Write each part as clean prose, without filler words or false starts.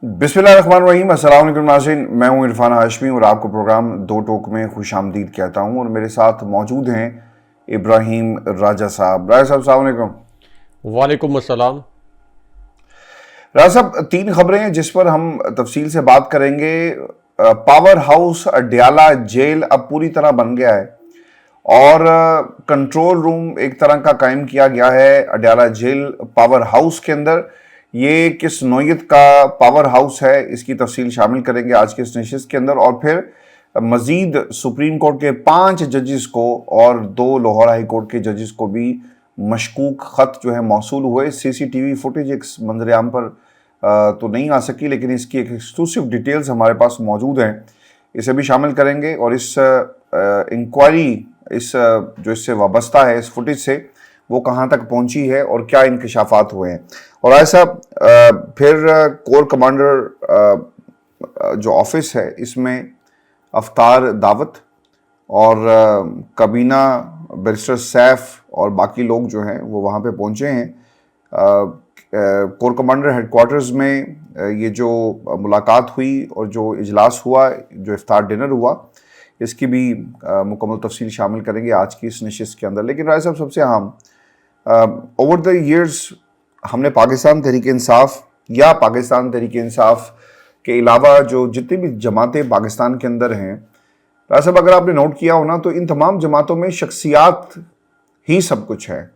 बिस्मिल्लाहिर्रहमानिर्रहीम। अस्सलाम वालेकुम नाज़रीन, मैं हूं इरफान हाशमी और आपको प्रोग्राम दो टोक में खुशामदीद कहता हूं। और मेरे साथ मौजूद हैं इब्राहिम राजा साहब। राजा साहब अस्सलाम वालेकुम। वालेकुम अस्सलाम। राजा साहब, तीन खबरें हैं जिस पर हम तफसील से बात करेंगे। पावर हाउस अडयाला जेल अब पूरी तरह बन गया है और कंट्रोल रूम एक तरह का कायम किया गया है अडयाला जेल पावर हाउस के अंदर। ये किस नौयत का पावर हाउस है, इसकी तफसील शामिल करेंगे आज के इस नशिस्त के अंदर। और फिर मजीद सुप्रीम कोर्ट के 5 जजेस को और 2 लाहौर हाई कोर्ट के जजेस को भी मशकूक ख़त जो है मौसूल हुए। सीसीटीवी फुटेज एक मंजरेआम पर तो नहीं आ सकी, लेकिन इसकी एक एक्सक्लूसिव डिटेल्स हमारे पास मौजूद हैं, इसे भी शामिल करेंगे। और इस इंक्वायरी, इस जो इससे वाबस्ता है, इस फुटेज से वो कहाँ तक पहुंची है और क्या इंकशाफात हुए हैं। और ऐसा फिर कोर कमांडर जो ऑफिस है, इसमें अफ्तार दावत और कबीना बैरिस्टर सैफ और बाकी लोग जो हैं वो वहाँ पे पहुँचे हैं। कोर कमांडर हेडक्वार्टर्स में ये जो मुलाकात हुई और जो इजलास हुआ, जो इफ्तार डिनर हुआ, इसकी भी मुकम्मल तफसील शामिल करेंगे आज की इस नशिस्त के अंदर। लेकिन राय साहब, सबसे अहम, ओवर द ईयर्स हमने पाकिस्तान तहरीक इंसाफ या पाकिस्तान तहरीक इंसाफ के अलावा जो जितनी भी जमातें पाकिस्तान के अंदर हैं, राय साहब अगर आपने नोट किया हो ना, तो इन तमाम जमातों में शख्सियात ही सब कुछ है।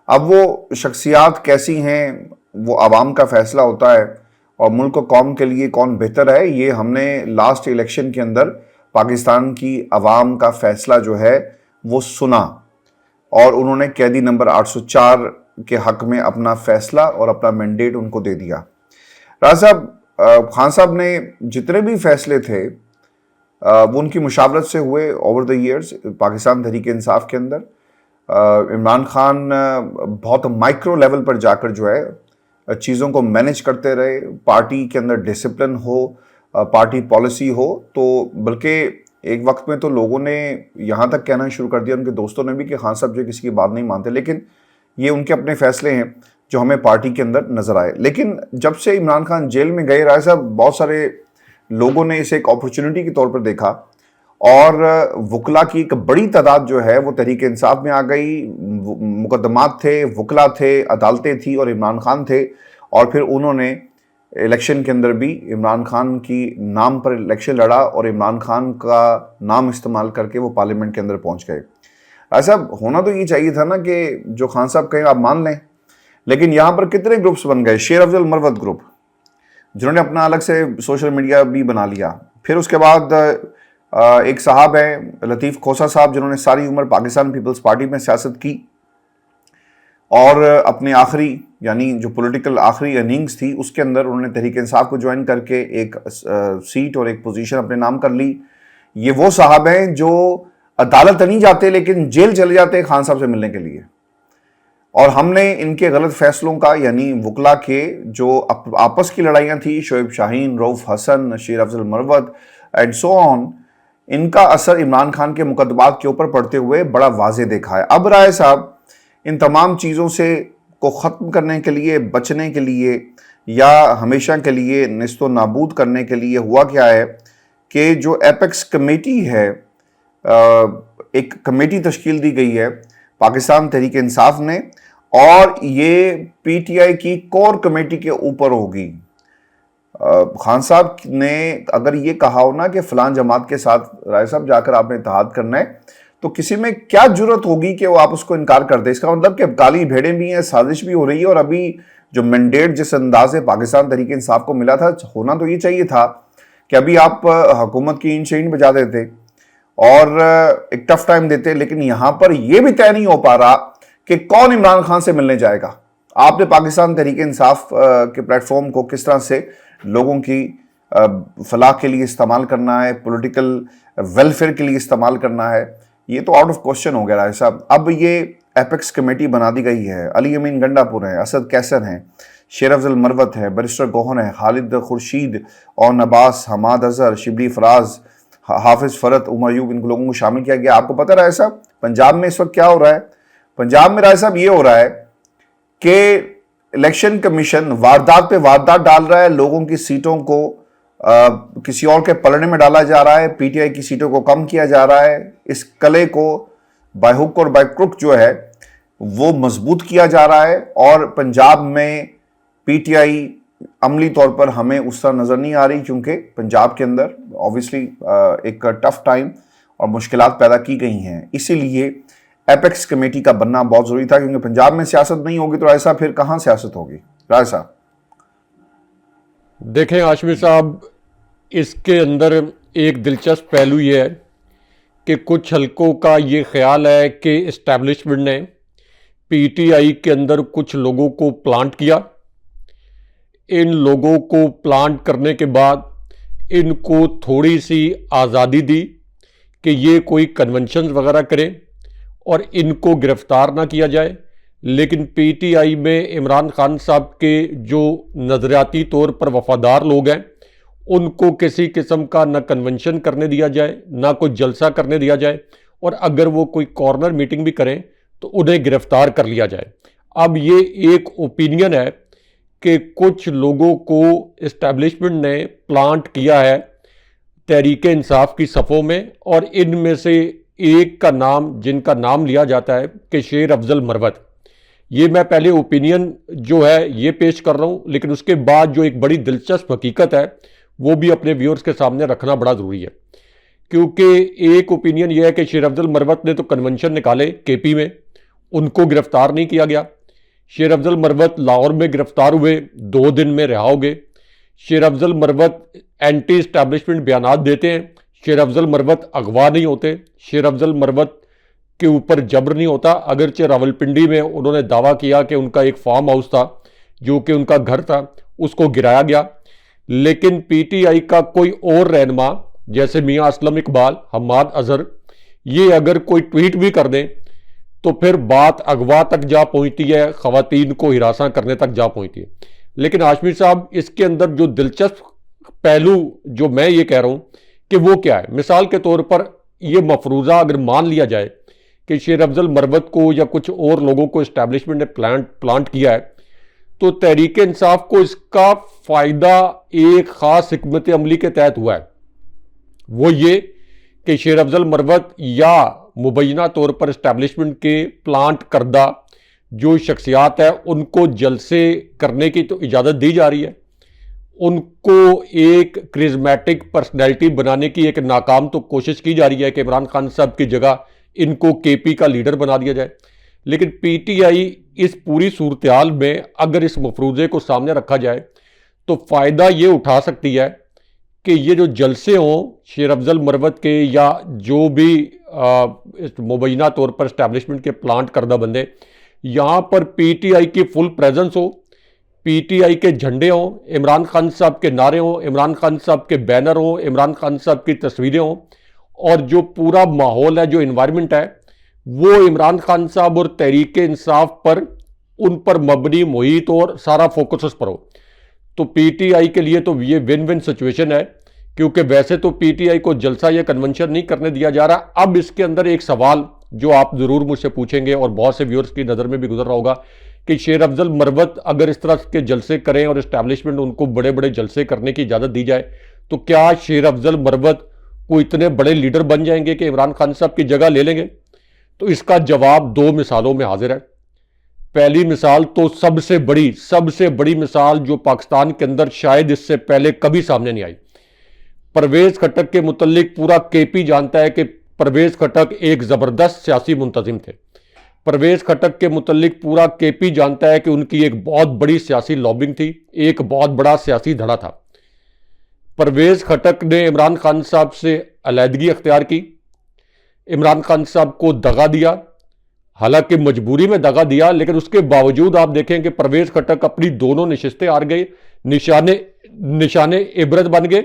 अब वो शख्सियात कैसी हैं, वो आवाम का फैसला होता है और मुल्क और कौम के लिए कौन बेहतर है, ये हमने लास्ट इलेक्शन के अंदर पाकिस्तान की आवाम का फैसला जो है वो सुना और उन्होंने कैदी नंबर 804 के हक में अपना फैसला और अपना मैंडेट उनको दे दिया। राज साहब, खान साहब ने जितने भी फैसले थे वो उनकी मुशावरत से हुए over the years Pakistan Tehreek Insaf के अंदर। इमरान खान बहुत माइक्रो लेवल पर जाकर जो है चीज़ों को मैनेज करते रहे, पार्टी के अंदर डिसिप्लिन हो, पार्टी पॉलिसी हो। तो बल्कि एक वक्त में तो लोगों ने यहाँ तक कहना शुरू कर दिया, उनके दोस्तों ने भी, कि खान साहब जो किसी की बात नहीं मानते, लेकिन ये उनके अपने फैसले हैं जो हमें पार्टी के अंदर नजर आए। लेकिन जब से इमरान खान जेल में गए, राय साहब, बहुत सारे लोगों ने इसे एक अपॉर्चुनिटी के तौर पर देखा और वकला की एक बड़ी तादाद जो है वो तहरीक इंसाफ में आ गई। मुकदमात थे, वकला थे, अदालतें थी और इमरान खान थे। और फिर उन्होंने इलेक्शन के अंदर भी इमरान खान की नाम पर इलेक्शन लड़ा और इमरान खान का नाम इस्तेमाल करके वो पार्लियामेंट के अंदर पहुंच गए। ऐसा होना तो ये चाहिए था ना कि जो खान साहब कहें आप मान लें, लेकिन यहाँ पर कितने ग्रुप्स बन गए। शेर अफजल मरवत ग्रुप, जिन्होंने अपना अलग से सोशल मीडिया भी बना लिया। फिर उसके बाद एक साहब हैं लतीफ़ खोसा साहब, जिन्होंने सारी उम्र पाकिस्तान पीपल्स पार्टी में सियासत की और अपने आखिरी, यानी जो पॉलिटिकल आखिरी इनिंग्स थी, उसके अंदर उन्होंने तहरीक इंसाफ को ज्वाइन करके एक सीट और एक पोजीशन अपने नाम कर ली। ये वो साहब हैं जो अदालत नहीं जाते लेकिन जेल चले जाते हैं खान साहब से मिलने के लिए। और हमने इनके गलत फैसलों का, यानी वकला के जो आपस की लड़ाइयाँ थी, शोएब शाहीन, रऊफ हसन, शेर Afzal Marwat and so on, इनका असर इमरान खान के मुकदमात के ऊपर पड़ते हुए बड़ा वाजे देखा है। अब राय साहब, इन तमाम चीज़ों से को ख़त्म करने के लिए, बचने के लिए या हमेशा के लिए निस्तो नाबूद करने के लिए हुआ क्या है कि जो एपेक्स कमेटी है, एक कमेटी तश्कील दी गई है पाकिस्तान तहरीक इंसाफ ने, और ये पीटीआई की कोर कमेटी के ऊपर होगी। खान साहब ने अगर ये कहा हो ना कि फलां जमात के साथ राय साहब जाकर आपने इत्तेहाद करना है, तो किसी में क्या जरूरत होगी कि वो आप उसको इनकार कर दे। इसका मतलब कि काली भेड़ें भी हैं, साजिश भी हो रही है। और अभी जो मैंडेट जिस अंदाज से पाकिस्तान तहरीक इंसाफ को मिला था, होना तो ये चाहिए था कि अभी आप हुकूमत की ईंट से ईंट बजा देते और एक टफ टाइम देते। लेकिन यहां पर यह भी तय नहीं हो पा रहा कि कौन इमरान खान से मिलने जाएगा। आपने पाकिस्तान तहरीक इंसाफ के प्लेटफॉर्म को किस तरह से लोगों की फलाह के लिए इस्तेमाल करना है, पॉलिटिकल वेलफेयर के लिए इस्तेमाल करना है, ये तो आउट ऑफ क्वेश्चन हो गया राय साहब। अब ये एपेक्स कमेटी बना दी गई है। अली अमीन गंडापुर है, असद कैसर हैं, शेर अफजल मरवत है, बैरिस्टर गोहन है, खालिद खुर्शीद और नबास, हमाद अजहर, शिबली फराज, हाफिज फरत, उमर यूब, इन लोगों को शामिल किया गया। आपको पता राय साहब पंजाब में इस वक्त क्या हो रहा है? पंजाब में राय साहब ये हो रहा है कि इलेक्शन कमीशन वारदात पे वारदात डाल रहा है, लोगों की सीटों को किसी और के पलड़े में डाला जा रहा है, पीटीआई की सीटों को कम किया जा रहा है, इस कले को बाय हुक और बाय क्रुक जो है वो मजबूत किया जा रहा है। और पंजाब में पीटीआई अमली तौर पर हमें उस तरह नजर नहीं आ रही, क्योंकि पंजाब के अंदर ऑब्वियसली एक टफ टाइम और मुश्किलात पैदा की गई हैं। इसीलिए एपेक्स कमेटी का बनना बहुत जरूरी था, क्योंकि पंजाब में सियासत नहीं होगी तो ऐसा फिर कहां सियासत होगी? राय साहब देखें हाशमी साहब, इसके अंदर एक दिलचस्प पहलू ये है कि कुछ हलकों का ये ख्याल है कि इस्टेब्लिशमेंट ने पीटीआई के अंदर कुछ लोगों को प्लांट किया। इन लोगों को प्लांट करने के बाद इनको थोड़ी सी आज़ादी दी कि ये कोई कन्वेंशन वगैरह करें और इनको गिरफ्तार ना किया जाए। लेकिन पीटीआई में इमरान खान साहब के जो नज़रियाती तौर पर वफादार लोग हैं उनको किसी किस्म का ना कन्वेंशन करने दिया जाए, ना कोई जलसा करने दिया जाए, और अगर वो कोई कॉर्नर मीटिंग भी करें तो उन्हें गिरफ्तार कर लिया जाए। अब ये एक ओपिनियन है कि कुछ लोगों को इस्टेब्लिशमेंट ने प्लांट किया है तहरीक इंसाफ की सफ़ों में, और इनमें से एक का नाम, जिनका नाम लिया जाता है कि शेर अफजल मरवत। ये मैं पहले ओपिनियन जो है ये पेश कर रहा हूँ, लेकिन उसके बाद जो एक बड़ी दिलचस्प हकीकत है वो भी अपने व्यूअर्स के सामने रखना बड़ा ज़रूरी है। क्योंकि एक ओपिनियन ये है कि शेर अफजल मरवत ने तो कन्वेंशन निकाले केपी में, उनको गिरफ्तार नहीं किया गया। शेर अफजल मरवत लाहौर में गिरफ्तार हुए, 2 दिन में रिहा हो गए। शेर अफजल मरवत एंटी इस्टेब्लिशमेंट बयानात देते हैं, शेर अफजल मरवत अगवा नहीं होते, शेर अफजल मरवत के ऊपर जबर नहीं होता। अगरचे रावलपिंडी में उन्होंने दावा किया कि उनका एक फार्म हाउस था जो कि उनका घर था, उसको गिराया गया। लेकिन पीटीआई का कोई और रहनुमा जैसे मियां असलम इकबाल, हम्माद अजहर, ये अगर कोई ट्वीट भी कर दें तो फिर बात अगवा तक जा पहुंचती है, खवातीन को हिरासा करने तक जा पहुंचती है। लेकिन हाशमी साहब, इसके अंदर जो दिलचस्प पहलू जो मैं ये कह रहा हूं कि वो क्या है, मिसाल के तौर पर ये मफरूज़ा अगर मान लिया जाए कि शेर अफजल मरवत को या कुछ और लोगों को इस्टेब्लिशमेंट ने प्लांट किया है, तो तहरीक इंसाफ को इसका फ़ायदा एक ख़ास हिकमत अमली के तहत हुआ है। वो ये कि शेर अफजल मरवत या मुबैना तौर पर इस्टेब्लिशमेंट के प्लांट करदा जो शख्सियात है उनको जलसे करने की तो इजाज़त दी जा रही है, उनको एक क्रिज्मेटिक पर्सनैलिटी बनाने की एक नाकाम तो कोशिश की जा रही है कि इमरान खान साहब की जगह इनको केपी का लीडर बना दिया जाए। लेकिन पीटीआई इस पूरी सूरत हाल में अगर इस मफरूज़े को सामने रखा जाए तो फ़ायदा ये उठा सकती है कि ये जो जलसे हों शेर अफजल मरवत के या जो भी मुबैना तौर पर इस्टेब्लिशमेंट के प्लांट करदा बंदे, यहाँ पर पीटीआई की फुल प्रेजेंस हो, पीटीआई के झंडे हों, इमरान खान साहब के नारे हों, इमरान खान साहब के बैनर हों, इमरान खान साहब की तस्वीरें हों, और जो पूरा माहौल है, जो इन्वायरमेंट है, वो इमरान खान साहब और तहरीक इंसाफ पर, उन पर मबनी मुहित और सारा फोकस उस पर हो। तो पीटीआई के लिए तो ये विन विन सिचुएशन है, क्योंकि वैसे तो पीटीआई को जलसा या कन्वेंशन नहीं करने दिया जा रहा। अब इसके अंदर एक सवाल जो आप ज़रूर मुझसे पूछेंगे और बहुत से व्यूअर्स की नज़र में भी गुजर रहा होगा कि शेर अफजल मरवत अगर इस तरह के जलसे करें और इस्टेब्लिशमेंट उनको बड़े बड़े जलसे करने की इजाज़त दी जाए तो क्या शेर अफजल मरवत को इतने बड़े लीडर बन जाएंगे कि इमरान खान साहब की जगह ले लेंगे? तो इसका जवाब 2 मिसालों में हाजिर है। पहली मिसाल तो सबसे बड़ी मिसाल जो पाकिस्तान के अंदर शायद इससे पहले कभी सामने नहीं आई। परवेज खट्टक के मुतल्लिक पूरा केपी जानता है कि परवेज खट्टक एक ज़बरदस्त सियासी मुंतजिम थे। परवेज खट्टक के मुतल्लिक पूरा केपी जानता है कि उनकी एक बहुत बड़ी सियासी लॉबिंग थी, एक बहुत बड़ा सियासी धड़ा था। परवेज खट्टक ने इमरान खान साहब से अलहदगी अख्तियार की, इमरान खान साहब को दगा दिया, हालांकि मजबूरी में दगा दिया, लेकिन उसके बावजूद आप देखें कि परवेज खट्टक अपनी दोनों नशिस्तें हार गए, निशाने इबरत बन गए,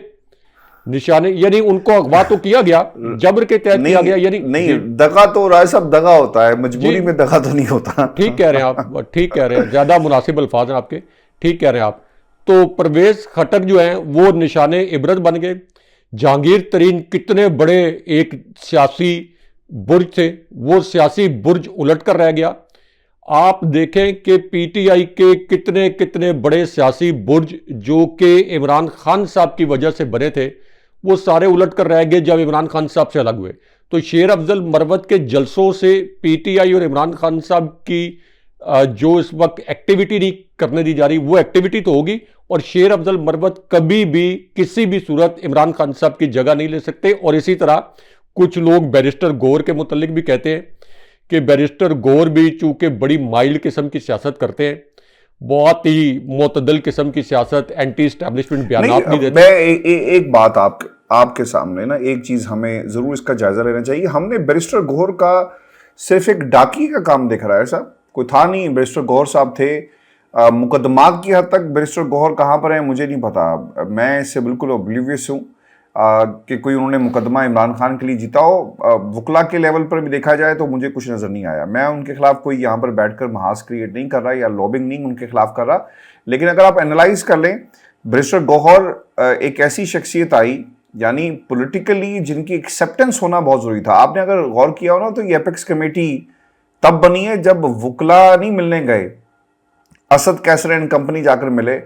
निशाने यानी उनको अगवा तो किया गया, जबर के तहत किया गया। यानी नहीं, दगा तो राय साहब दगा होता है, मजबूरी में दगा तो नहीं होता। ठीक कह रहे हैं आप, ठीक कह रहे हैं, ज्यादा मुनासिब अल्फाज हैं आपके, ठीक कह रहे हैं आप। तो परवेज खट्टक जो है वो निशाने इबरत बन गए। जहांगीर तरीन कितने बड़े एक सियासी बुर्ज थे, वो सियासी बुर्ज उलट कर रह गया। आप देखें कि पीटीआई के कितने कितने बड़े सियासी बुर्ज जो कि इमरान खान साहब की वजह से बने थे, वो सारे उलट कर रह गए जब इमरान खान साहब से अलग हुए। तो शेर अफजल मरवत के जलसों से पीटीआई और इमरान खान साहब की जो इस वक्त एक्टिविटी नहीं करने दी जा रही, वो एक्टिविटी तो होगी, और शेर अफजल मरवत कभी भी किसी भी सूरत इमरान खान साहब की जगह नहीं ले सकते। और इसी तरह कुछ लोग बैरिस्टर गौर के मुतल्लिक भी कहते हैं कि बैरिस्टर गौर भी चूंकि बड़ी माइल्ड किस्म की सियासत करते हैं, बहुत ही मोतदल किस्म की सियासत, एंटी एस्टैब्लिशमेंट बयानात नहीं देते। मैं एक बात आपके सामने ना, एक चीज हमें जरूर इसका जायजा लेना चाहिए। हमने बैरिस्टर गौर का सिर्फ एक डाकी का काम देखा रहा है साहब, कोई था नहीं। बैरिस्टर गौर साहब थे, मुकदमात की हद तक बैरिस्टर गौर कहाँ पर है मुझे नहीं पता, मैं इससे बिल्कुल ऑब्लिवियस हूँ कि कोई उन्होंने मुकदमा इमरान खान के लिए जीता हो। वकला के लेवल पर भी देखा जाए तो मुझे कुछ नज़र नहीं आया। मैं उनके खिलाफ कोई यहाँ पर बैठकर महास क्रिएट नहीं कर रहा या लॉबिंग नहीं उनके खिलाफ कर रहा, लेकिन अगर आप एनालाइज कर लें, बैरिस्टर गौहर एक ऐसी शख्सियत आई यानी पॉलिटिकली जिनकी एक्सेप्टेंस होना बहुत ज़रूरी था। आपने अगर गौर किया हो ना तो ये एपेक्स कमेटी तब बनी है जब वकला नहीं मिलने गए, असद कैसर एंड कंपनी जाकर मिले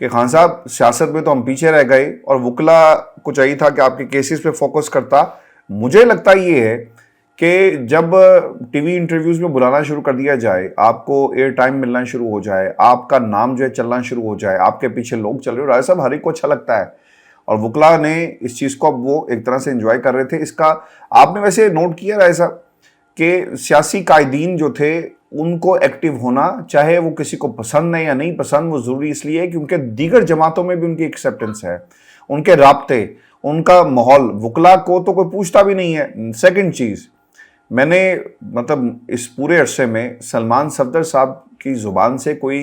कि खान साहब सियासत में तो हम पीछे रह गए, और वकला को चाहिए था कि आपके केसेस पे फोकस करता। मुझे लगता ये है कि जब टीवी इंटरव्यूज में बुलाना शुरू कर दिया जाए, आपको एयर टाइम मिलना शुरू हो जाए, आपका नाम जो है चलना शुरू हो जाए, आपके पीछे लोग चल रहे हो, राय साहब हर एक को अच्छा लगता है, और वकला ने इस चीज़ को अब वो एक तरह से एंजॉय कर रहे थे। इसका आपने वैसे नोट किया राय साहब कि सियासी कायदीन जो थे उनको एक्टिव होना, चाहे वो किसी को पसंद है या नहीं पसंद, वो ज़रूरी इसलिए है क्योंकि दीगर जमातों में भी उनकी एक्सेप्टेंस है, उनके राब्ते, उनका माहौल। वकला को तो कोई पूछता भी नहीं है। सेकंड चीज़, मैंने मतलब इस पूरे अरसे में सलमान सफदर साहब की ज़ुबान से कोई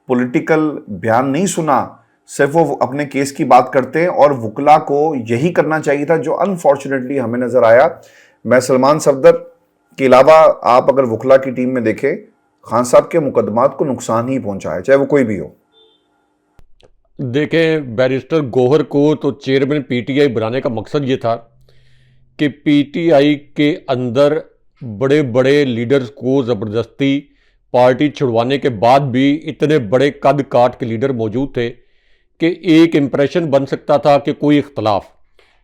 पॉलिटिकल बयान नहीं सुना, सिर्फ वो अपने केस की बात करते हैं, और वकला को यही करना चाहिए था जो अनफॉर्चुनेटली हमें नज़र आया। मैं सलमान सफदर के अलावा आप अगर वकला की टीम में देखें, खान साहब के मुकदमात को नुकसान ही पहुंचा है, चाहे वो कोई भी हो। देखें, बैरिस्टर गौहर को तो चेयरमैन पीटीआई बनाने का मकसद ये था कि पीटीआई के अंदर बड़े बड़े लीडर्स को ज़बरदस्ती पार्टी छुड़वाने के बाद भी इतने बड़े कद काट के लीडर मौजूद थे कि एक इम्प्रेशन बन सकता था कि कोई इख्तलाफ।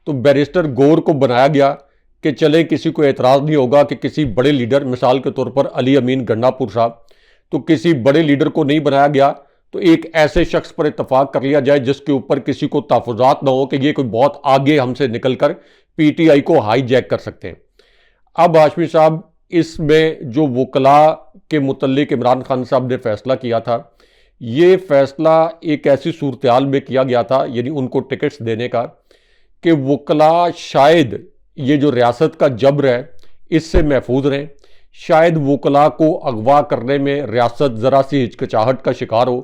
तो बैरिस्टर गौर को बनाया गया कि चले किसी को एतराज़ नहीं होगा कि किसी बड़े लीडर, मिसाल के तौर पर अली अमीन गन्नापुर साहब, तो किसी बड़े लीडर को नहीं बनाया गया, तो एक ऐसे शख्स पर इत्तफाक कर लिया जाए जिसके ऊपर किसी को तहफ़्फ़ुज़ात ना हो कि ये कोई बहुत आगे हमसे निकल कर पीटीआई को हाईजैक कर सकते हैं। अब हाशमी साहब, इसमें जो वकला के मुतल्लिक इमरान खान साहब ने फैसला किया था, ये फैसला एक ऐसी सूरत में किया गया था, यानी उनको टिकट्स देने का, कि वकला शायद ये जो रियासत का जबर है इससे महफूज रहें, शायद वकला को अगवा करने में रियासत ज़रा सी हिचकिचाहट का शिकार हो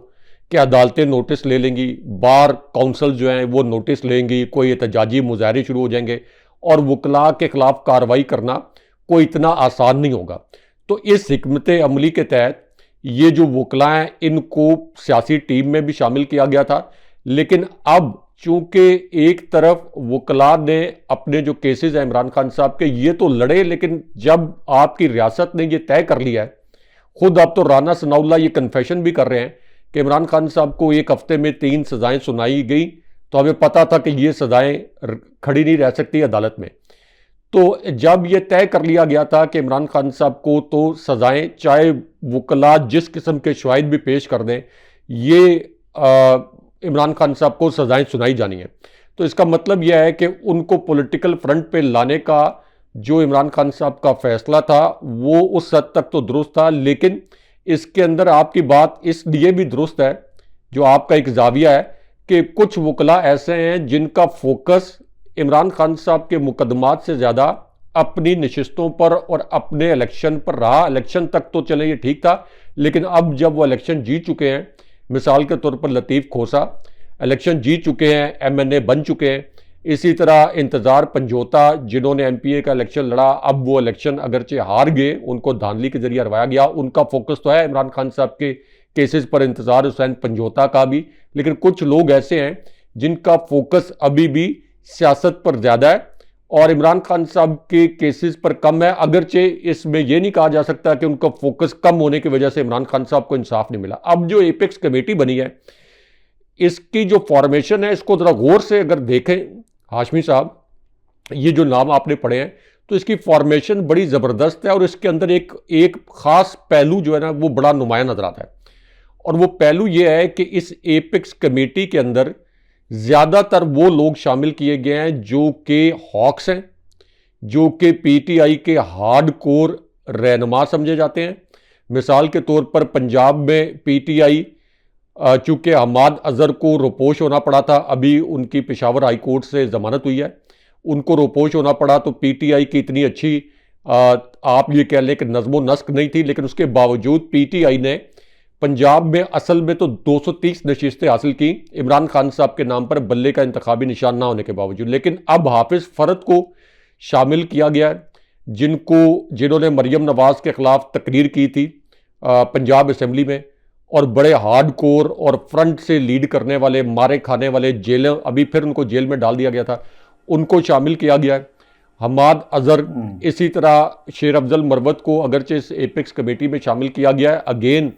कि अदालतें नोटिस ले लेंगी, बार काउंसिल जो हैं वो नोटिस लेंगी, कोई एहतजाजी मुजाहरे शुरू हो जाएंगे, और वकला के खिलाफ कार्रवाई करना कोई इतना आसान नहीं होगा। तो इस हिकमत अमली के तहत ये जो वकला हैं इनको सियासी टीम में भी शामिल किया गया था। लेकिन अब चूंकि एक तरफ वकला ने अपने जो केसेस हैं इमरान खान साहब के, ये तो लड़े, लेकिन जब आपकी रियासत ने ये तय कर लिया है, खुद अब तो राना सनाउल्लाह ये कन्फेशन भी कर रहे हैं कि इमरान खान साहब को एक हफ्ते में 3 सज़ाएं सुनाई गई, तो हमें पता था कि ये सज़ाएं खड़ी नहीं रह सकती अदालत में। तो जब ये तय कर लिया गया था कि इमरान खान साहब को तो सज़ाएं, चाहे वकला जिस किस्म के शवाहिद भी पेश कर दें, ये इमरान खान साहब को सज़ाएं सुनाई जानी है। तो इसका मतलब यह है कि उनको पॉलिटिकल फ्रंट पे लाने का जो इमरान खान साहब का फैसला था वो उस हद तक तो दुरुस्त था, लेकिन इसके अंदर आपकी बात इसलिए भी दुरुस्त है, जो आपका एक जाविया है, कि कुछ वकला ऐसे हैं जिनका फोकस इमरान खान साहब के मुकदमात से ज़्यादा अपनी नशिस्तों पर और अपने इलेक्शन पर रहा। इलेक्शन तक तो चले ये ठीक था, लेकिन अब जब वो इलेक्शन जीत चुके हैं, मिसाल के तौर पर लतीफ़ खोसा इलेक्शन जीत चुके हैं, एमएनए बन चुके हैं, इसी तरह इंतज़ार पंजोता जिन्होंने एमपीए का इलेक्शन लड़ा, अब वो इलेक्शन अगरचे हार गए, उनको धांधली के जरिए हरवाया गया, उनका फोकस तो है इमरान खान साहब के केसेस पर, इंतज़ार हुसैन पंजोता का भी। लेकिन कुछ लोग ऐसे हैं जिनका फोकस अभी भी सियासत पर ज़्यादा है, और इमरान खान साहब के केसेस पर कम है। अगरचे इसमें यह नहीं कहा जा सकता कि उनका फोकस कम होने की वजह से इमरान खान साहब को इंसाफ नहीं मिला। अब जो एपेक्स कमेटी बनी है, इसकी जो फॉर्मेशन है, इसको जरा गौर से अगर देखें हाशमी साहब, ये जो नाम आपने पढ़े हैं, तो इसकी फॉर्मेशन बड़ी ज़बरदस्त है और इसके अंदर एक खास पहलू जो है ना वो बड़ा नुमाया नजर आता है। और वो पहलू ये है कि इस एपेक्स कमेटी के अंदर ज़्यादातर वो लोग शामिल किए गए हैं जो कि हॉक्स हैं, जो कि पीटीआई के हार्ड कोर रहनुमा समझे जाते हैं। मिसाल के तौर पर पंजाब में पीटीआई, चूंकि हमाद अजहर को रोपोश होना पड़ा था, अभी उनकी पेशावर हाई कोर्ट से जमानत हुई है, उनको रोपोश होना पड़ा, तो पीटीआई की इतनी अच्छी आप ये कह लें कि नज़्मो नस्क नहीं थी, लेकिन उसके बावजूद पीटीआई ने पंजाब में असल में तो 230 नशिस्तें हासिल की इमरान खान साहब के नाम पर, बल्ले का इंतखाबी निशान ना होने के बावजूद। लेकिन अब हाफिज फरद को शामिल किया गया है, जिन्होंने मरियम नवाज के खिलाफ तकरीर की थी पंजाब असम्बली में, और बड़े हार्ड कोर और फ्रंट से लीड करने वाले, मारे खाने वाले, जेल, अभी फिर उनको जेल में डाल दिया गया था, उनको शामिल किया गया है। हमाद अजहर, इसी तरह शेर अफजल मरवत को अगरचे इस एपेक्स कमेटी में शामिल किया गया है। अगेन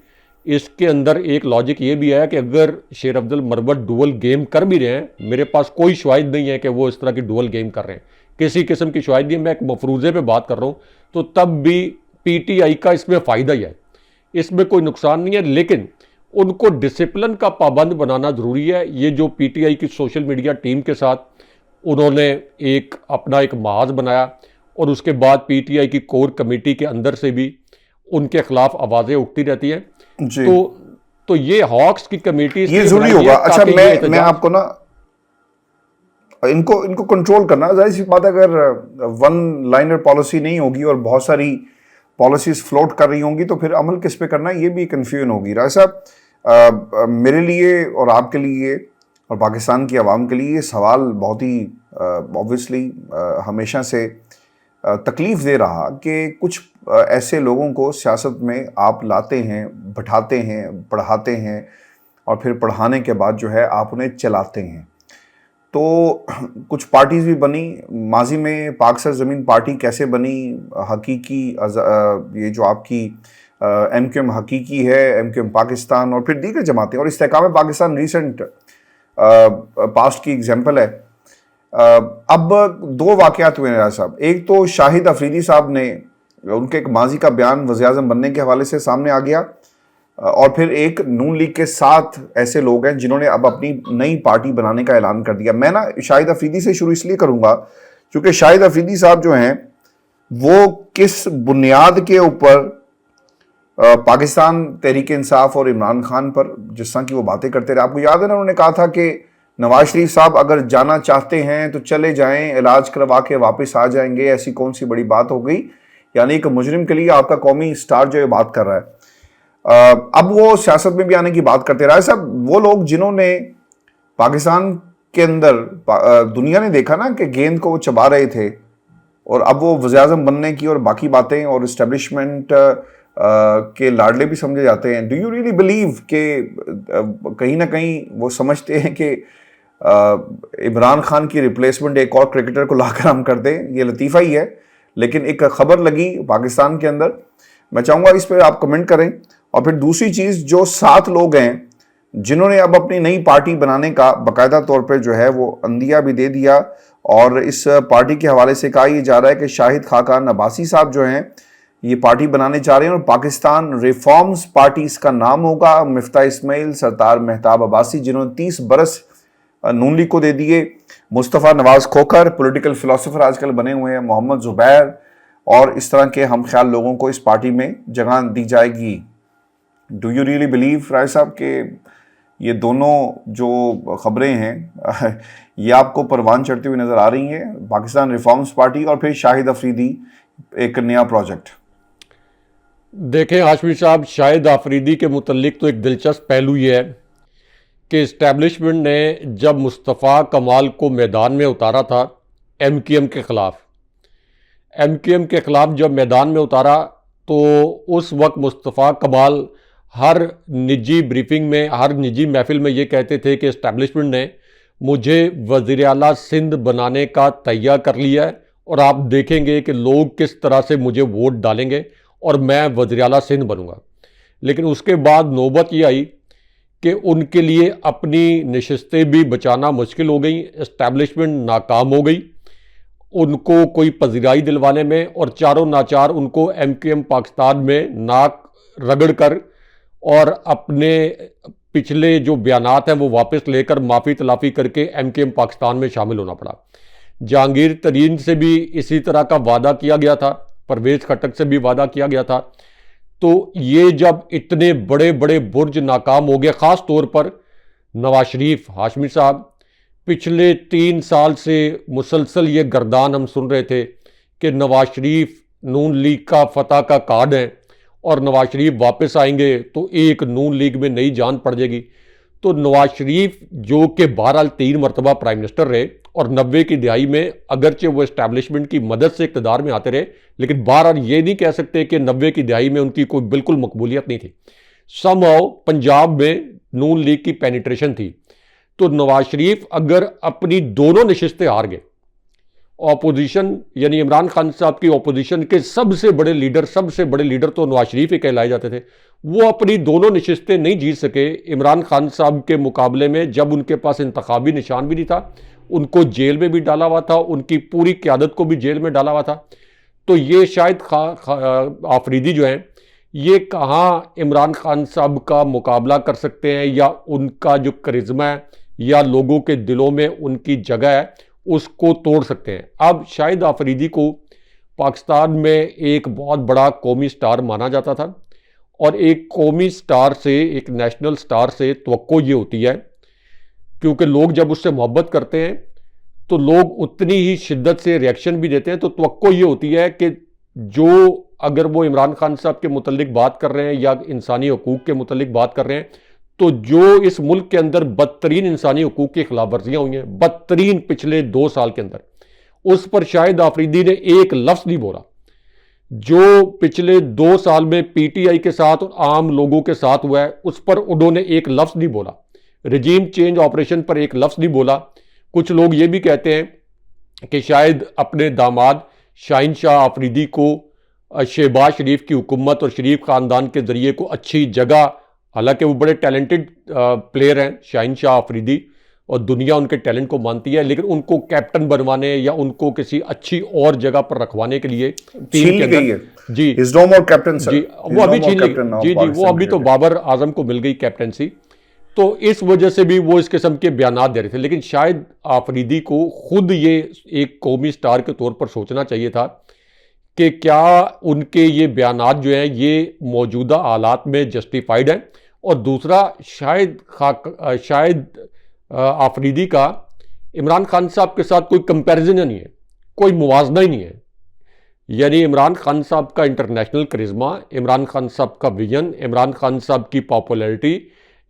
इसके अंदर एक लॉजिक ये भी है कि अगर शेर अफजल मरवत डुअल गेम कर भी रहे हैं, मेरे पास कोई शवाहिद नहीं है कि वो इस तरह की डुअल गेम कर रहे हैं, किसी किस्म की शवाहिद नहीं, मैं एक मफरूज़े पे बात कर रहा हूँ, तो तब भी पीटीआई का इसमें फ़ायदा ही है, इसमें कोई नुकसान नहीं है। लेकिन उनको डिसिप्लिन का पाबंद बनाना ज़रूरी है। ये जो पीटीआई की सोशल मीडिया टीम के साथ उन्होंने अपना एक महाज बनाया, और उसके बाद पीटीआई की कोर कमेटी के अंदर से भी उनके खिलाफ आवाज़ें उठती रहती हैं। तो ये हॉक्स की कमेटी ये जरूरी होगा। अच्छा, मैं आपको ना इनको कंट्रोल करना, जाहिर सी बात है, अगर वन लाइनर पॉलिसी नहीं होगी और बहुत सारी पॉलिसीज फ्लोट कर रही होंगी तो फिर अमल किस पे करना है ये भी कंफ्यूजन होगी। राय साहब, मेरे लिए और आपके लिए और पाकिस्तान की आवाम के लिए ये सवाल बहुत ही ऑब्वियसली हमेशा से तकलीफ़ दे रहा कि कुछ ऐसे लोगों को सियासत में आप लाते हैं, बैठाते हैं, पढ़ाते हैं, और फिर पढ़ाने के बाद जो है आप उन्हें चलाते हैं। तो कुछ पार्टीज़ भी बनी माजी में, पाक सरज़मीन पार्टी कैसे बनी, हकीकी ये जो आपकी एमक्यूएम हकीकी है, एमक्यूएम पाकिस्तान, और फिर दीगर जमातें, और इस्तेहकाम पाकिस्तान रिसेंट पास्ट की एग्जाम्पल है। अब दो वाक़यात हुए हैं राज साहब। एक तो शाहिद अफरीदी साहब ने, उनके एक माजी का बयान वज़ीर-ए-आज़म बनने के हवाले से सामने आ गया, और फिर एक नून लीग के 7 ऐसे लोग हैं जिन्होंने अब अपनी नई पार्टी बनाने का ऐलान कर दिया। मैं ना शाहिद अफरीदी से शुरू इसलिए करूंगा क्योंकि शाहिद अफरीदी साहब जो हैं वो किस बुनियाद के ऊपर पाकिस्तान तहरीक इंसाफ और इमरान खान पर जिस तरह की वो बातें करते रहे। आपको याद है ना, उन्होंने कहा था कि नवाज शरीफ साहब अगर जाना चाहते हैं तो चले जाएं, इलाज करवा के वापस आ जाएंगे, ऐसी कौन सी बड़ी बात हो गई। यानी एक मुजरिम के लिए आपका कौमी स्टार जो है बात कर रहा है। अब वो सियासत में भी आने की बात करते रहे। साहब, वो लोग जिन्होंने पाकिस्तान के अंदर दुनिया ने देखा ना कि गेंद को वो चबा रहे थे, और अब वो वज़ीर-ए-आज़म बनने की और बाकी बातें और इस्टेब्लिशमेंट के लाडले भी समझे जाते हैं। डू यू रियली बिलीव कि कहीं ना कहीं वो समझते हैं कि इमरान खान की रिप्लेसमेंट एक और क्रिकेटर को लाकर हम कर दें? ये लतीफ़ा ही है, लेकिन एक खबर लगी पाकिस्तान के अंदर, मैं चाहूँगा इस पर आप कमेंट करें। और फिर दूसरी चीज़, जो 7 लोग हैं जिन्होंने अब अपनी नई पार्टी बनाने का बाकायदा तौर पे जो है वो अंदिया भी दे दिया, और इस पार्टी के हवाले से कहा यह जा रहा है कि शाहिद खाकान अब्बासी साहब जो हैं ये पार्टी बनाने जा रहे हैं, और पाकिस्तान रिफॉर्म्स पार्टी इसका नाम होगा। मिफ्ता इस्माइल, सरतार मेहताब अब्बासी जिन्होंने 30 बरस नून लीग को दे दिए, मुस्तफ़ा नवाज खोखर पॉलिटिकल फिलोसोफर आजकल बने हुए हैं, मोहम्मद जुबैर, और इस तरह के हम ख्याल लोगों को इस पार्टी में जगह दी जाएगी। डू यू रियली बिलीव राय साहब कि ये दोनों जो खबरें हैं ये आपको परवान चढ़ती हुई नज़र आ रही हैं, पाकिस्तान रिफॉर्म्स पार्टी और फिर शाहिद अफरीदी एक नया प्रोजेक्ट? देखें हाशमी साहब, शाहिद अफरीदी के मुतल्लिक तो एक दिलचस्प पहलू ये है कि इस्टेब्लिशमेंट ने जब मुस्तफ़ा कमाल को मैदान में उतारा था एमक्यूएम के ख़िलाफ़, एमक्यूएम के ख़िलाफ़ जब मैदान में उतारा तो उस वक्त मुस्तफ़ा कमाल हर निजी ब्रीफिंग में, हर निजी महफिल में ये कहते थे कि इस्टेब्लिशमेंट ने मुझे वज़ीर आला सिंध बनाने का तैयार कर लिया है और आप देखेंगे कि लोग किस तरह से मुझे वोट डालेंगे और मैं वज़ीर आला सिंध बनूंगा। लेकिन उसके बाद नौबत ये आई कि उनके लिए अपनी नशिस्तें भी बचाना मुश्किल हो गई, इस्टेब्लिशमेंट नाकाम हो गई उनको कोई पजीराई दिलवाने में, और चारों नाचार उनको MQM पाकिस्तान में नाक रगड़ कर और अपने पिछले जो बयानात हैं वो वापस लेकर माफ़ी तलाफ़ी करके MQM पाकिस्तान में शामिल होना पड़ा। जहांगीर तरीन से भी इसी तरह का वादा किया गया था, परवेज़ खटक से भी वादा किया गया था। तो ये जब इतने बड़े बड़े बुर्ज नाकाम हो गए, ख़ास तौर पर नवाज शरीफ हाशमी साहब, पिछले 3 साल से मुसलसल ये गर्दान हम सुन रहे थे कि नवाज शरीफ नून लीग का फतह का कार्ड है और नवाज शरीफ वापस आएंगे तो एक नून लीग में नई जान पड़ जाएगी। तो नवाज शरीफ जो कि बहरहाल 3 मरतबा प्राइम मिनिस्टर रहे और 90 की दिहाई में अगरचे वो इस्टेब्लिशमेंट की मदद से इक़्तिदार में आते रहे, लेकिन बहरहाल ये नहीं कह सकते कि 90 की दिहाई में उनकी कोई बिल्कुल मकबूलियत नहीं थी। समहाउ पंजाब में नून लीग की पेनिट्रेशन थी। तो नवाज शरीफ अगर अपनी दोनों नशिस्तें हार गए, ऑपोजिशन यानी इमरान खान साहब की ऑपोजिशन के सबसे बड़े लीडर तो नवाज शरीफ ही कहलाए जाते थे, वो अपनी दोनों नशिस्तें नहीं जीत सके इमरान खान साहब के मुकाबले में, जब उनके पास इंतखाबी निशान भी नहीं था, उनको जेल में भी डाला हुआ था, उनकी पूरी क़यादत को भी जेल में डाला हुआ था। तो ये शायद आफरीदी जो हैं ये कहाँ इमरान खान साहब का मुकाबला कर सकते हैं या उनका जो करिश्मा है या लोगों के दिलों में उनकी जगह है उसको तोड़ सकते हैं। अब शाहिद आफरीदी को पाकिस्तान में एक बहुत बड़ा कौमी स्टार माना जाता था और एक कौमी स्टार से, एक नेशनल स्टार से तवक्को ये होती है, क्योंकि लोग जब उससे मोहब्बत करते हैं तो लोग उतनी ही शिद्दत से रिएक्शन भी देते हैं। तो तवक्को ये होती है कि जो अगर वो इमरान खान साहब के मुतल्लिक बात कर रहे हैं या इंसानी हकूक़ के मुतल्लिक बात कर रहे हैं, तो जो इस मुल्क के अंदर बदतरीन इंसानी हकूक़ की खिलाफ वर्जियाँ हुई हैं, बदतरीन पिछले 2 साल के अंदर, उस पर शाहिद आफरीदी ने एक लफ्ज़ नहीं बोला। जो पिछले 2 साल में PTI के साथ और आम लोगों के साथ हुआ है उस पर उन्होंने एक लफ्ज़ नहीं बोला। रजीम चेंज ऑपरेशन पर एक लफ्ज़ नहीं बोला। कुछ लोग ये भी कहते हैं कि शायद अपने दामाद शाहीन शाह आफरीदी को शहबाज शरीफ की हुकूमत और शरीफ ख़ानदान के ज़रिए को अच्छी जगह, हालांकि वो बड़े टैलेंटेड प्लेयर हैं शाहीन शाह आफरीदी और दुनिया उनके टैलेंट को मानती है, लेकिन उनको कैप्टन बनवाने या उनको किसी अच्छी और जगह पर रखवाने के लिए टीम के अंदर जी नो मोर कैप्टन सर, जी वो अभी छीन ली जी वो अभी तो बाबर आजम को मिल गई कैप्टनसी। तो इस वजह से भी वो इस किस्म के बयानात दे रहे थे। लेकिन शायद आफरीदी को खुद ये एक कौमी स्टार के तौर पर सोचना चाहिए था कि क्या उनके ये बयानात जो हैं ये मौजूदा हालात में जस्टिफाइड हैं, और दूसरा शायद आफरीदी का इमरान खान साहब के साथ कोई कंपैरिजन नहीं है, कोई मुवाजना ही नहीं है। यानी इमरान खान साहब का इंटरनेशनल करिश्मा, इमरान खान साहब का विजन, इमरान खान साहब की पॉपुलैरिटी,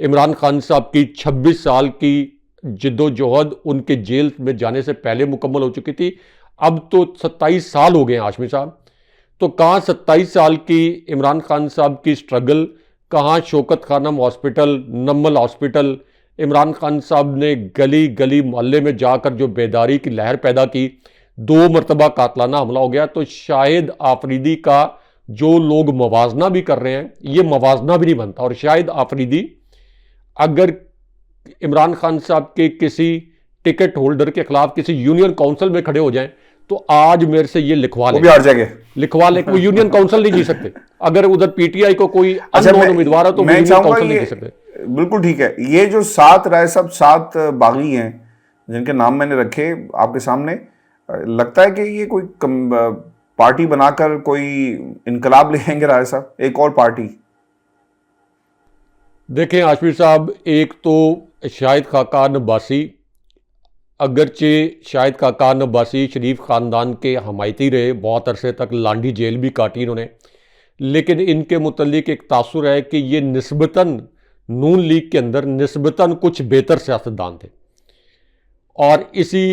इमरान खान साहब की 26 साल की जिद्दोजहद उनके जेल में जाने से पहले मुकम्मल हो चुकी थी। अब तो 27 साल हो गए हैं हाशमी साहब। तो कहाँ 27 साल की इमरान खान साहब की स्ट्रगल, कहाँ शौकत खानम हॉस्पिटल, नम्मल हॉस्पिटल, इमरान खान साहब ने गली गली मोहल्ले में जाकर जो बेदारी की लहर पैदा की, 2 मरतबा कातलाना हमला हो गया। तो शाहिद आफरीदी का जो लोग मवाजना भी कर रहे हैं ये मवाजना भी नहीं बनता। और शाहिद आफरीदी अगर इमरान खान साहब के किसी टिकट होल्डर के खिलाफ किसी यूनियन काउंसिल में खड़े हो जाएं तो आज मेरे से ये लिखवा ले, लिखवा ले, वो यूनियन काउंसिल नहीं जी सकते। अगर उधर PTI को कोई अननोन उम्मीदवार है तो यूनियन काउंसिल नहीं जी सकते। बिल्कुल ठीक है। ये जो 7 राय सब 7 बागी हैं जिनके नाम मैंने रखे आपके सामने, लगता है कि ये कोई पार्टी बनाकर कोई इनकलाब ले आएंगे राय साहब, एक और पार्टी? देखें आशफी साहब, एक तो शाहिद खाकान अब्बासी, अगरचे शाहिद खाकान अब्बासी शरीफ ख़ानदान के हमायती रहे, बहुत अरसे तक लांडी जेल भी काटी इन्होंने, लेकिन इनके मुतल्लिक एक तासुर है कि ये निस्बतन नून लीग के अंदर निस्बतन कुछ बेहतर सियासतदान थे। और इसी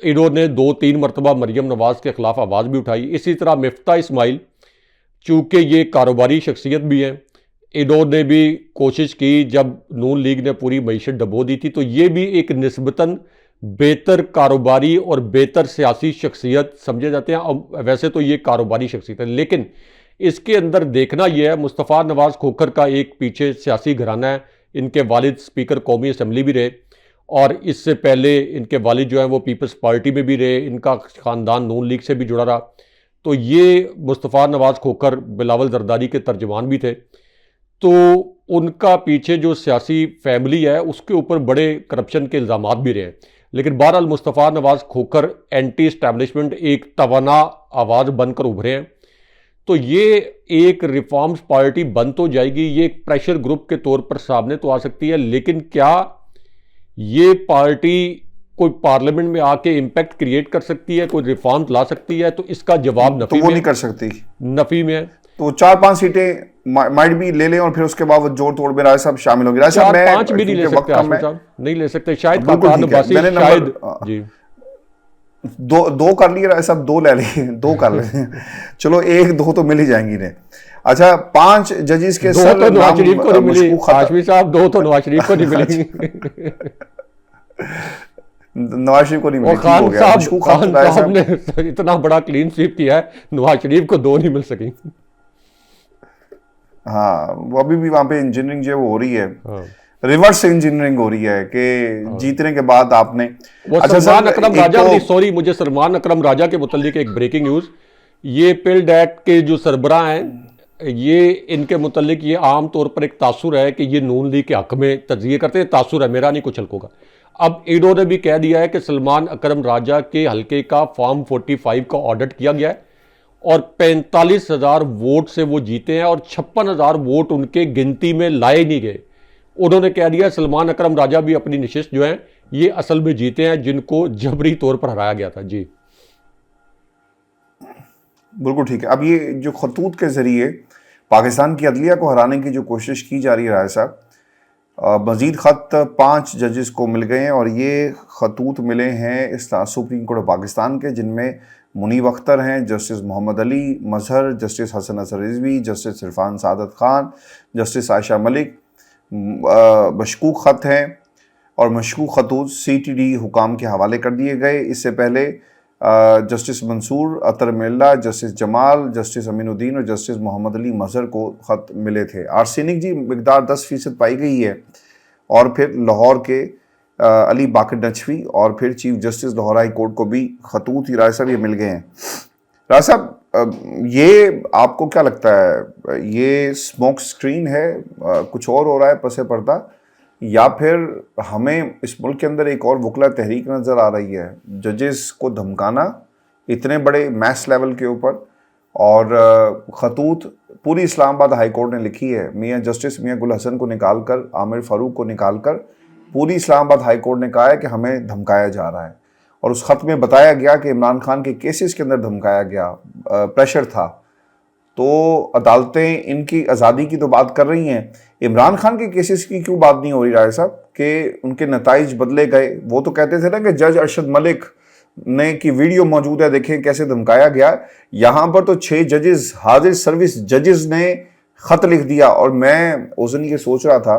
इन्होंने 2-3 मरतबा मरीम नवाज़ के ख़िलाफ़ आवाज़ भी उठाई। इसी तरह मिफ्ता इस्माइल, चूँकि ये कारोबारी शख्सियत भी हैं, इन्होंने भी कोशिश की जब नून लीग ने पूरी मईशत डबो दी थी, तो ये भी एक निस्बतन बेहतर कारोबारी और बेहतर सियासी शख्सियत समझे जाते हैं। अब वैसे तो ये कारोबारी शख्सियत है, लेकिन इसके अंदर देखना यह है, मुस्तफ़ा नवाज़ खोखर का एक पीछे सियासी घराना है। इनके वालिद स्पीकर कौमी असम्बली भी रहे और इससे पहले इनके वालिद जो हैं वो पीपल्स पार्टी में भी रहे। इनका ख़ानदान नून लीग से भी जुड़ा रहा। तो ये मुस्तफ़ा नवाज़ खोखर बिलावल जरदारी के तर्जमान भी थे। तो उनका पीछे जो सियासी फैमिली है उसके ऊपर बड़े करप्शन के इल्ज़ामात भी रहे हैं। लेकिन बहरहाल मुस्तफ़ा नवाज़ खोखर एंटी इस्टेब्लिशमेंट एक तवाना आवाज़ बनकर उभरे हैं। तो ये एक रिफॉर्म्स पार्टी बन तो जाएगी, ये एक प्रेशर ग्रुप के तौर पर सामने तो आ सकती है, लेकिन क्या ये पार्टी कोई पार्लियामेंट में आके इम्पैक्ट क्रिएट कर सकती है, कोई रिफॉर्म ला सकती है? तो इसका जवाब नफी तो वो में नहीं कर सकती। नफी में है। तो 4-5 सीटें माइट भी ले लें और फिर उसके बाद वो जोड़ तोड़ में राय साहब शामिल होंगे। राय साहब, 4-5 भी नहीं ले सकते आशमी साहब, नहीं ले सकते शायद। बिल्कुल ठीक है, मैंने शायद जी दो कर लिए राय साहब, 2 ले लिए, 2 कर ले। चलो 1-2 तो मिल ही जाएंगी ने। अच्छा, 5 जजेस के सर तो नवाज शरीफ को नहीं मिली आशमी साहब, 2 तो नवाज शरीफ को नहीं मिलेंगी। नवाज शरीफ को नहीं मिली। खान साहब ने इतना बड़ा क्लीन स्वीप किया है, नवाज शरीफ को 2 नहीं मिल सकी। हाँ, वो अभी भी वहां पे इंजीनियरिंग जो वो हो रही है, रिवर्स इंजीनियरिंग हो रही है कि जीतने के बाद आपने वो सलमान अकरम राजा तो, सॉरी मुझे सलमान अकरम राजा के मुतल्लिक एक ब्रेकिंग न्यूज, ये पिल्ड एक्ट के जो सरबराह हैं, ये इनके मुतल्लिक ये आम तौर पर एक तासुर है कि ये नून लीग के हक में तज्जिए करते हैं। तासुर है, मेरा नहीं कुछ हल्कों का। अब इन्होंने भी कह दिया है कि सलमान अकरम राजा के हल्के का फॉर्म 45 का ऑडिट किया गया है और 45,000 वोट से वो जीते हैं और 56,000 वोट उनके गिनती में लाए नहीं गए। उन्होंने कह दिया सलमान अकरम राजा भी अपनी नशिस्त जो है ये असल में जीते हैं, जिनको जबरी तौर पर हराया गया था। जी बिल्कुल ठीक है। अब ये जो खतूत के जरिए पाकिस्तान की अदलिया को हराने की जो कोशिश की जा रही है राय साहब, मजीद ख़त 5 जजेस को मिल गए हैं और ये खतूत मिले हैं इस सुप्रीम कोर्ट ऑफ पाकिस्तान के, जिनमें मुनीब अख्तर हैं, जस्टिस मोहम्मद अली मजहर, जस्टिस हसन असर रिजवी, जस्टिस इरफान सादत खान, जस्टिस आयशा मलिक। मशकूक ख़त हैं और मशकूक खतूत CTD हुकाम के हवाले कर दिए गए। इससे पहले जस्टिस मंसूर अतर मिल्ला, जस्टिस जमाल, जस्टिस अमीनुद्दीन और जस्टिस मोहम्मद अली मजहर को ख़त मिले थे। आर्सेनिक जी मिकदार 10% पाई गई है। और फिर लाहौर के अली बाकर नचवी और फिर chief justice Lahore high court को भी खतूत ही राय साहब ये मिल गए हैं। राय साहब, ये आपको क्या लगता है, ये स्मोक स्क्रीन है, कुछ और हो रहा है पसे पर्दा, या फिर हमें इस मुल्क के अंदर एक और वकला तहरीक नज़र आ रही है, जजेस को धमकाना इतने बड़े मैस लेवल के ऊपर? और खतूत पूरी इस्लामाबाद हाई कोर्ट ने लिखी है, मियाँ जस्टिस मियाँ गुल हसन को निकाल कर, आमिर फारूक को निकाल कर पूरी इस्लामाबाद हाई कोर्ट ने कहा है कि हमें धमकाया जा रहा है। और उस खत में बताया गया कि इमरान खान के केसेस के अंदर धमकाया गया, प्रेशर था। तो अदालतें इनकी आज़ादी की तो बात कर रही हैं, इमरान खान के केसेस की क्यों बात नहीं हो रही राय साहब कि उनके नताइज बदले गए? वो तो कहते थे ना कि जज अरशद मलिक ने की वीडियो मौजूद है, देखें कैसे धमकाया गया। यहाँ पर तो 6 जजेस, हाजिर सर्विस जजेस ने ख़त लिख दिया। और मैं उस दिन ये सोच रहा था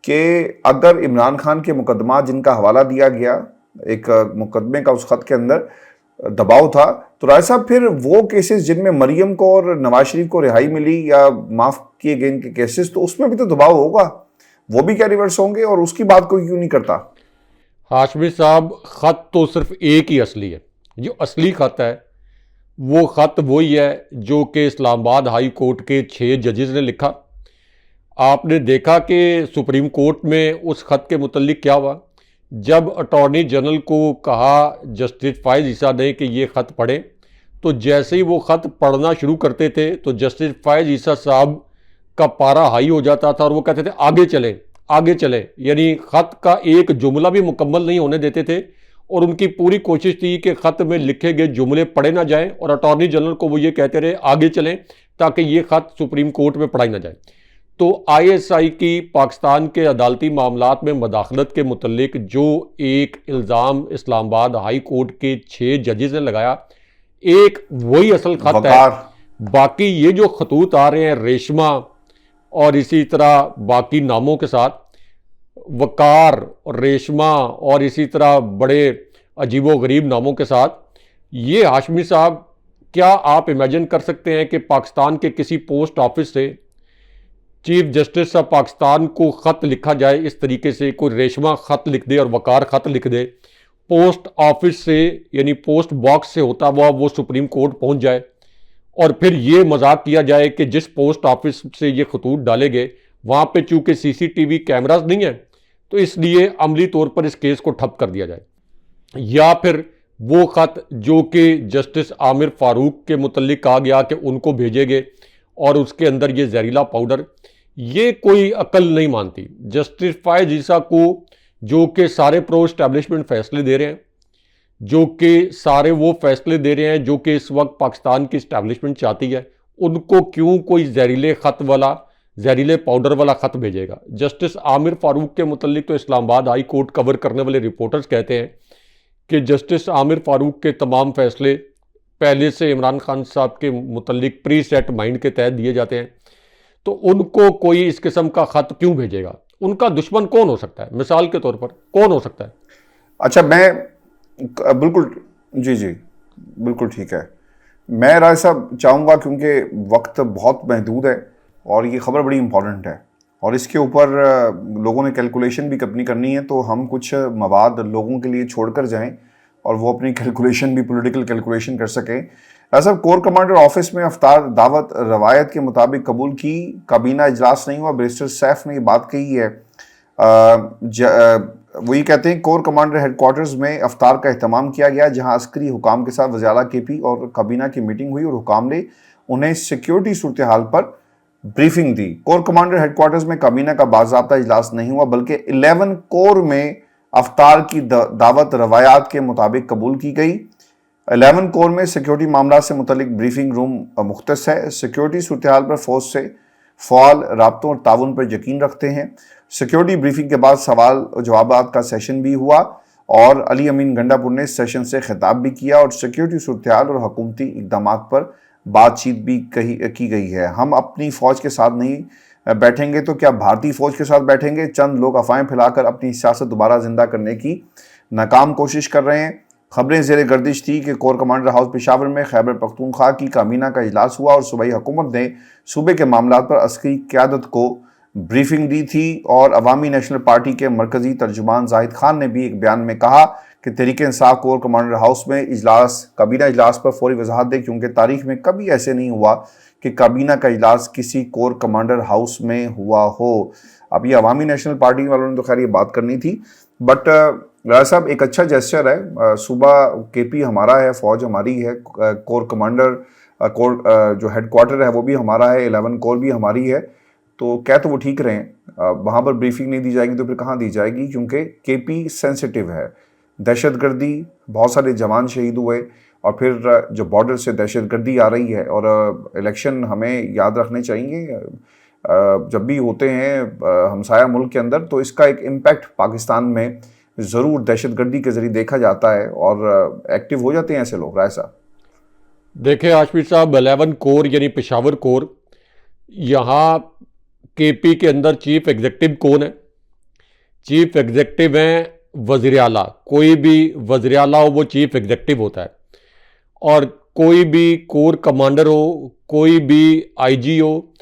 कि अगर इमरान खान के मुकदमा जिनका हवाला दिया गया, एक मुकदमे का उस खत के अंदर दबाव था, तो राय साहब फिर वो केसेस जिनमें मरियम को और नवाज शरीफ को रिहाई मिली या माफ़ किए गए इनके केसेस, तो उसमें भी तो दबाव होगा, वो भी क्या रिवर्स होंगे? और उसकी बात कोई क्यों नहीं करता? हाशमी साहब, ख़त तो सिर्फ एक ही असली है। जो असली ख़त है वो ख़त वही है जो कि इस्लामाबाद हाई कोर्ट के 6 जजेस ने लिखा। आपने देखा कि सुप्रीम कोर्ट में उस ख़त के मुतल्लिक क्या हुआ। जब अटॉर्नी जनरल को कहा जस्टिस फ़ाइज़ ईसा ने कि ये ख़त पढ़ें, तो जैसे ही वो ख़त पढ़ना शुरू करते थे तो जस्टिस फ़ाइज़ ईसा साहब का पारा हाई हो जाता था और वो कहते थे आगे चलें आगे चलें, यानी ख़त का एक जुमला भी मुकम्मल नहीं होने देते थे। और उनकी पूरी कोशिश थी कि ख़त में लिखे गए जुमले पढ़े ना जाएं और अटॉर्नी जनरल को वो ये कहते रहे आगे चलें ताकि ये ख़त सुप्रीम कोर्ट में पढ़ाई ना जाए। तो ISI की पाकिस्तान के अदालती मामलात में मदाखलत के मुतल्लिक जो एक इल्ज़ाम इस्लामाबाद हाई कोर्ट के 6 जजेस ने लगाया, एक वही असल ख़त है। बाकी ये जो खतूत आ रहे हैं, रेशमा और इसी तरह बाकी नामों के साथ वकार और रेशमा और इसी तरह बड़े अजीबोगरीब नामों के साथ, ये हाशमी साहब, क्या आप इमेजिन कर सकते हैं कि पाकिस्तान के किसी पोस्ट ऑफिस से चीफ जस्टिस ऑफ पाकिस्तान को ख़त लिखा जाए इस तरीके से, कोई रेशमा ख़त लिख दे और वकार ख़त लिख दे, पोस्ट ऑफिस से यानी पोस्ट बॉक्स से होता हुआ वो सुप्रीम कोर्ट पहुंच जाए, और फिर ये मजाक किया जाए कि जिस पोस्ट ऑफिस से ये खतूत डाले गए वहाँ पे चूंकि सीसीटीवी कैमरास नहीं है तो इसलिए अमली तौर पर इस केस को ठप कर दिया जाए। या फिर वो ख़त जो कि जस्टिस आमिर फारूक के मुतल्लिक कहा गया कि उनको भेजे गए और उसके अंदर ये जहरीला पाउडर, ये कोई अकल नहीं मानती। जस्टिस फायज ईसा को जो कि सारे प्रो एस्टैब्लिशमेंट फैसले दे रहे हैं, जो कि सारे वो फैसले दे रहे हैं जो कि इस वक्त पाकिस्तान की इस्टेब्लिशमेंट चाहती है, उनको क्यों कोई जहरीले ख़त वाला, जहरीले पाउडर वाला ख़त भेजेगा। जस्टिस आमिर फारूक के मुतल्लिक तो इस्लामाबाद हाई कोर्ट कवर करने वाले रिपोर्टर्स कहते हैं कि जस्टिस आमिर फारूक के तमाम फैसले पहले से इमरान खान साहब के मुतल्लिक प्री सेट माइंड के तहत दिए जाते हैं, तो उनको कोई इस किस्म का ख़त क्यों भेजेगा? उनका दुश्मन कौन हो सकता है? मिसाल के तौर पर कौन हो सकता है? अच्छा, मैं बिल्कुल, जी जी बिल्कुल ठीक है। मैं राय साहब चाहूँगा, क्योंकि वक्त बहुत महदूद है और ये ख़बर बड़ी इंपॉर्टेंट है और इसके ऊपर लोगों ने कैलकुलेशन भी अपनी करनी है, तो हम कुछ मवाद लोगों के लिए छोड़कर जाएं और वो अपनी कैलकुलेशन भी, पॉलिटिकल कैलकुलेशन कर सकें। राय साहब, कोर कमांडर ऑफिस में अफ्तार दावत रवायत के मुताबिक कबूल की, काबीना इजलास नहीं हुआ। बैरिस्टर सैफ ने ये बात कही है। वो ये कहते हैं कोर कमांडर हेडक्वार्टर्स में अफ्तार का एहतमाम किया गया, जहां अस्करी हुकाम के साथ वज़ीर-ए-आला केपी और काबीना की मीटिंग हुई और हुकाम ने उन्हें सिक्योरिटी सूरत हाल पर ब्रीफिंग दी। कोर कमांडर हेडक्वार्टर्स में काबीना का बाज़ाब्ता इजलास नहीं हुआ, बल्कि 11 कोर में अफ्तार की दावत रवायात के मुताबिक कबूल की गई। 11 कोर में सिक्योरिटी मामला से मुतलिक ब्रीफिंग रूम मुख्तस है। सिक्योरिटी सूरत हाल पर फौज से फ़ाल राब्तों और ताउन पर यकीन रखते हैं। सिक्योरिटी ब्रीफिंग के बाद सवाल जवाबात का सेशन भी हुआ और अली अमीन गंडापुर ने सेशन से खिताब भी किया और सिक्योरिटी सूरत हाल और हुकूमती इक़दाम पर बातचीत भी की गई है। हम अपनी फ़ौज के साथ नहीं बैठेंगे तो क्या भारतीय फ़ौज के साथ बैठेंगे? चंद लोग अफवाहें फैलाकर अपनी सियासत दोबारा जिंदा करने की नाकाम कोशिश कर रहे हैं। खबरें ज़ेर गर्दिश थी कि कोर कमांडर हाउस पेशावर में खैबर पख्तूनख्वा की काबीना का इजलास हुआ और सूबाई हुकूमत ने सूबे के मामलात पर अस्करी क़यादत को ब्रीफिंग दी थी और अवामी नेशनल पार्टी के मरकजी तर्जुमान जाहिद खान ने भी एक बयान में कहा कि Tehreek Insaf core commander house में इजलास, काबीना इजलास पर फौरी वजाहत दे, क्योंकि तारीख में कभी ऐसे नहीं हुआ कि काबीना का इजलास किसी कोर कमांडर हाउस में हुआ हो। अब ये अवामी नेशनल पार्टी वालों ने तो खैर ये बात करनी थी, बट राय साहब एक अच्छा जेस्चर है। सूबा केपी हमारा है, फौज हमारी है, कोर कमांडर कोर जो हेडक्वार्टर है वो भी हमारा है, 11 कोर भी हमारी है, तो क्या तो वो ठीक रहें। वहाँ पर ब्रीफिंग नहीं दी जाएगी तो फिर कहाँ दी जाएगी? क्योंकि केपी सेंसिटिव है। दहशतगर्दी, बहुत सारे जवान शहीद हुए और फिर जो बॉर्डर से दहशतगर्दी आ रही है और इलेक्शन हमें याद रखने चाहिए जब भी होते हैं हमसाया मुल्क के अंदर, तो इसका एक इम्पैक्ट पाकिस्तान में ज़रूर दहशतगर्दी के ज़रिए देखा जाता है और एक्टिव हो जाते हैं ऐसे लोग। राय साहब देखिए आशफी साहब, 11 कोर यानी पेशावर कोर, यहाँ केपी के अंदर चीफ एग्जीक्यूटिव कौन है? चीफ एग्जीक्यूटिव हैं वज़ीर आला। कोई भी वज़ीर आला हो वो चीफ एग्जीक्यूटिव होता है, और कोई भी कोर कमांडर हो, कोई भी आईजी हो,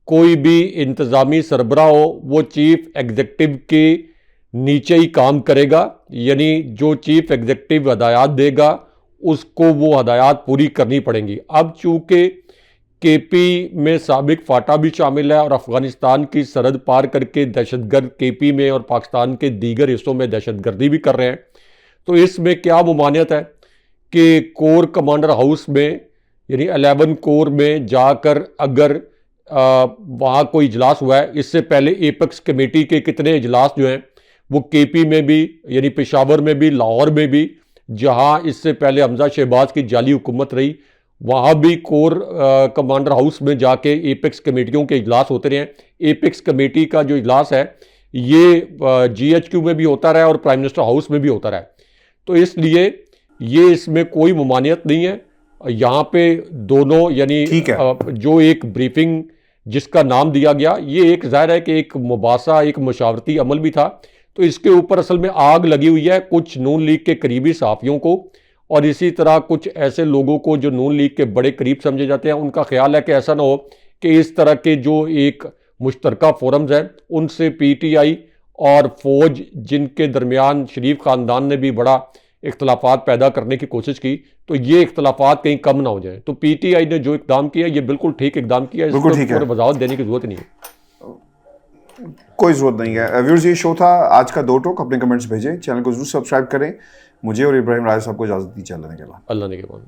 कोई भी इंतज़ामी सरबरा हो, वो चीफ एग्जीक्यूटिव के नीचे ही काम करेगा। यानी जो चीफ एग्जीक्यूटिव हदायत देगा उसको वो हदायत पूरी करनी पड़ेंगी। अब चूँकि केपी में साबिक फाटा भी शामिल है और अफ़गानिस्तान की सरहद पार करके दहशतगर्द केपी में और पाकिस्तान के दीगर हिस्सों में दहशतगर्दी भी कर रहे हैं, तो इसमें क्या मुमानियत है कि कोर कमांडर हाउस में यानी 11 कोर में जाकर अगर वहाँ कोई इजलास हुआ है, इससे पहले एपेक्स कमेटी के कितने इजलास जो हैं वो केपी में भी यानी पेशावर में भी, लाहौर में भी, जहाँ इससे पहले हमजा शहबाज की जाली हुकूमत रही, वहाँ भी कोर कमांडर हाउस में जाके एपेक्स कमेटियों के इजलास होते रहे हैं। एपेक्स कमेटी का जो इजलास है ये GHQ में भी होता रहा है और प्राइम मिनिस्टर हाउस में भी होता रहा है, तो इसलिए ये इसमें कोई मुमानियत नहीं है। यहाँ पे दोनों यानी जो एक ब्रीफिंग जिसका नाम दिया गया, ये एक ज़ाहिर है कि एक मुबासा, एक मशावरती अमल भी था। तो इसके ऊपर असल में आग लगी हुई है कुछ नून लीग के करीबी सहाफ़ियों को, और इसी तरह कुछ ऐसे लोगों को जो नून लीग के बड़े करीब समझे जाते हैं। उनका ख्याल है कि ऐसा ना हो कि इस तरह के जो एक मुश्तरका फोरम्स हैं उनसे पीटीआई और फौज, जिनके दरमियान शरीफ ख़ानदान ने भी बड़ा इख्तलाफात पैदा करने की कोशिश की, तो ये इख्तलाफात कहीं कम ना हो जाए। तो पीटीआई ने जो इकदाम किया ये बिल्कुल ठीक इकदाम किया, बिल्कुल ठीक है, इसको वजाहत देने की जरूरत नहीं है। कोई ज़रूरत नहीं है। व्यूअर्स, ये शो था आज का दो टोक। अपने कमेंट्स भेजें, चैनल को जरूर सब्सक्राइब करें। मुझे और इब्राहिम राजा साहब को इजाज़त दीजिए। अल्लाह ने के बाद। अल्लाह ने के बाद।